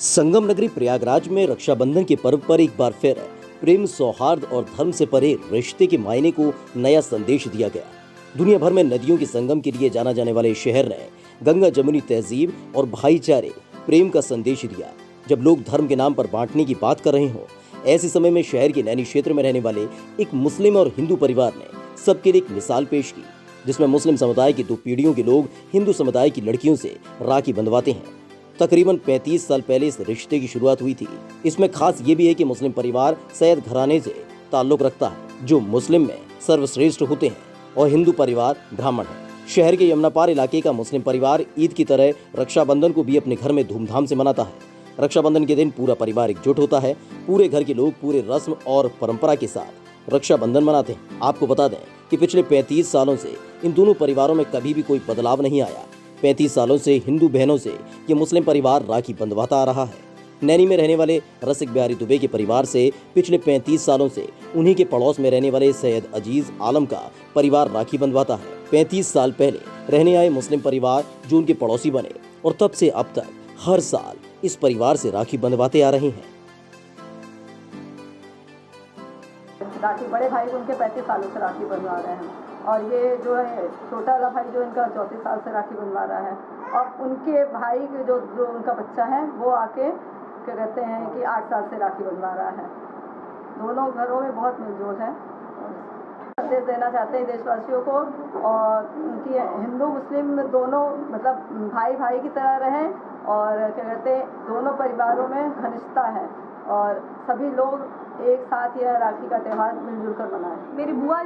संगम नगरी प्रयागराज में रक्षाबंधन के पर्व पर एक बार फिर प्रेम, सौहार्द और धर्म से परे रिश्ते के मायने को नया संदेश दिया गया। दुनिया भर में नदियों के संगम के लिए जाना जाने वाले शहर ने गंगा जमुनी तहजीब और भाईचारे, प्रेम का संदेश दिया। जब लोग धर्म के नाम पर बांटने की बात कर रहे हों, ऐसे समय में शहर के नैनी क्षेत्र में रहने वाले एक मुस्लिम और हिंदू परिवार ने सबके लिए एक मिसाल पेश की, जिसमें मुस्लिम समुदाय की 2 पीढ़ियों के लोग हिंदू समुदाय की लड़कियों से राखी बंधवाते हैं। तकरीबन 35 साल पहले इस रिश्ते की शुरुआत हुई थी। इसमें खास ये भी है कि मुस्लिम परिवार सैयद घराने से ताल्लुक रखता है, जो मुस्लिम में सर्वश्रेष्ठ होते हैं, और हिंदू परिवार ब्राह्मण है। शहर के यमुनापार इलाके का मुस्लिम परिवार ईद की तरह रक्षाबंधन को भी अपने घर में धूमधाम से मनाता है। रक्षाबंधन के दिन पूरा परिवार एकजुट होता है। पूरे घर के लोग पूरे रस्म और परंपरा के साथ रक्षाबंधन मनाते हैं। आपको बता दें कि पिछले 35 सालों से इन दोनों परिवारों में कभी भी कोई बदलाव नहीं आया। 35 सालों से हिंदू बहनों से ये मुस्लिम परिवार राखी बंधवाता आ रहा है। नैनी में रहने वाले रसिक बिहारी दुबे के परिवार से पिछले 35 सालों से उन्हीं के पड़ोस में रहने वाले सैयद अजीज आलम का परिवार राखी बंधवाता है। 35 साल पहले रहने आए मुस्लिम परिवार जो उनके पड़ोसी बने, और तब से अब तक हर साल इस परिवार से राखी बंधवाते आ रहे हैं। राखी बड़े भाई को उनके 35 सालों से राखी बंधवा रहे हैं, और ये जो है छोटा वाला भाई जो इनका 34 साल से राखी बंधवा रहा है, और उनके भाई के जो उनका बच्चा है वो आके क्या कहते हैं कि 8 साल से राखी बंधवा रहा है। दोनों घरों में बहुत मिलजुल है। संदेश देना चाहते हैं देशवासियों को, और उनकी हिंदू मुस्लिम दोनों मतलब भाई भाई की तरह रहें, और क्या कहते हैं दोनों परिवारों में घनिष्ठता है, और सभी लोग एक साथ यह राखी का त्यौहार मिलजुल कर मनाएं। मेरी बुआ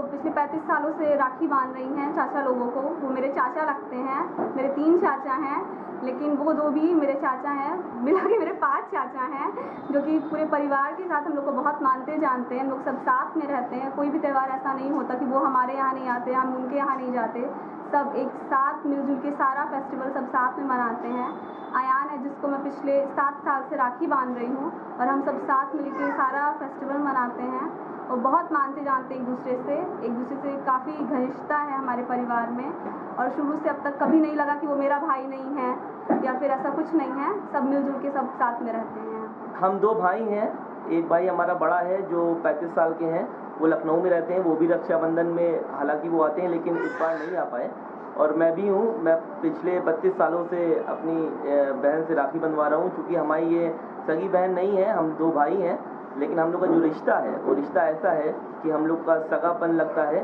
पिछले 35 सालों से राखी बांध रही हैं चाचा लोगों को। वो मेरे चाचा लगते हैं। मेरे 3 चाचा हैं, लेकिन वो 2 भी मेरे चाचा हैं। मिला के मेरे 5 चाचा हैं, जो कि पूरे परिवार के साथ हम लोग को बहुत मानते जानते हैं। हम लोग सब साथ में रहते हैं। कोई भी त्यौहार ऐसा नहीं होता कि वो हमारे यहाँ नहीं आते, हम उनके यहाँ नहीं जाते। सब एक साथ मिलजुल के सारा फेस्टिवल सब साथ में मनाते हैं। आयान है जिसको मैं पिछले 7 साल से राखी बांध रही हूँ, और हम सब साथ मिलकर सारा फेस्टिवल मनाते हैं, और बहुत मानते जानते हैं एक दूसरे से काफ़ी घनिष्ठता है हमारे परिवार में। और शुरू से अब तक कभी नहीं लगा कि वो मेरा भाई नहीं है या फिर ऐसा कुछ नहीं है। सब मिलजुल के सब साथ में रहते हैं। हम 2 भाई हैं। एक भाई हमारा बड़ा है जो 35 साल के हैं, वो लखनऊ में रहते हैं। वो भी रक्षाबंधन में हालांकि वो आते हैं, लेकिन इस बार नहीं आ पाए। और मैं भी हूँ। मैं पिछले 32 सालों से अपनी बहन से राखी बंधवा रहा हूँ। चूँकि हमारी ये सगी बहन नहीं है, हम 2 भाई हैं, लेकिन हम लोग का जो रिश्ता है वो रिश्ता ऐसा है कि हम लोग का सगापन लगता है।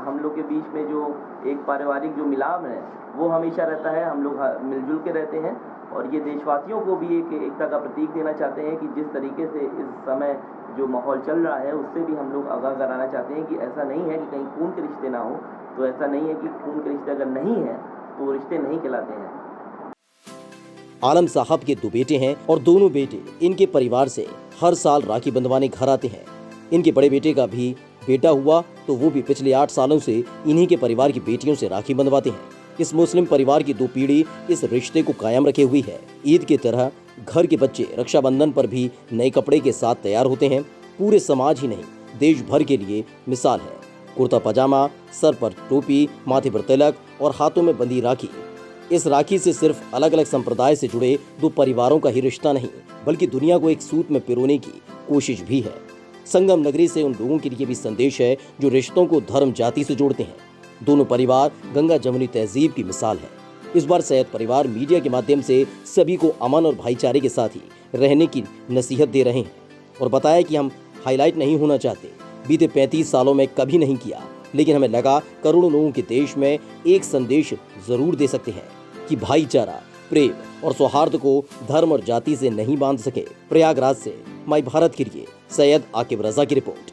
हम लोग के बीच में जो एक पारिवारिक जो मिलाप है वो हमेशा रहता है। हम लोग मिलजुल के रहते हैं, और ये देशवासियों को भी एक एकता का प्रतीक देना चाहते हैं कि जिस तरीके से इस समय जो माहौल चल रहा है उससे भी हम लोग आगाह कराना चाहते हैं कि ऐसा नहीं है कि कहीं खून के रिश्ते ना हो। तो ऐसा नहीं है कि खून के रिश्ते अगर नहीं है तो वो रिश्ते नहीं कहलाते हैं। आलम साहब के 2 बेटे हैं, और दोनों बेटे इनके परिवार से हर साल राखी बंधवाने घर आते हैं। इनके बड़े बेटे का भी बेटा हुआ तो वो भी पिछले 8 सालों से इन्हीं के परिवार की बेटियों से राखी बंधवाते हैं। इस मुस्लिम परिवार की 2 पीढ़ी इस रिश्ते को कायम रखे हुई है। ईद की तरह घर के बच्चे रक्षाबंधन पर भी नए कपड़े के साथ तैयार होते हैं। पूरे समाज ही नहीं, देश भर के लिए मिसाल है। कुर्ता पजामा, सर पर टोपी, माथे पर तिलक और हाथों में बंधी राखी। इस राखी से सिर्फ अलग अलग संप्रदाय से जुड़े 2 परिवारों का ही रिश्ता नहीं, बल्कि दुनिया को एक सूत में पिरोने की कोशिश भी है। संगम नगरी से उन लोगों के लिए भी संदेश है जो रिश्तों को धर्म जाति से जोड़ते हैं। दोनों परिवार गंगा जमुनी तहजीब की मिसाल है। इस बार सैयद परिवार मीडिया के माध्यम से सभी को अमन और भाईचारे के साथ ही रहने की नसीहत दे रहे हैं, और बताया कि हम हाईलाइट नहीं होना चाहते। बीते 35 सालों में कभी नहीं किया, लेकिन हमें लगा करोड़ों लोगों के देश में एक संदेश जरूर दे सकते हैं कि भाईचारा, प्रेम और सौहार्द को धर्म और जाति से नहीं बांध सके। प्रयागराज से माई भारत के लिए सैयद आकिब रजा की रिपोर्ट।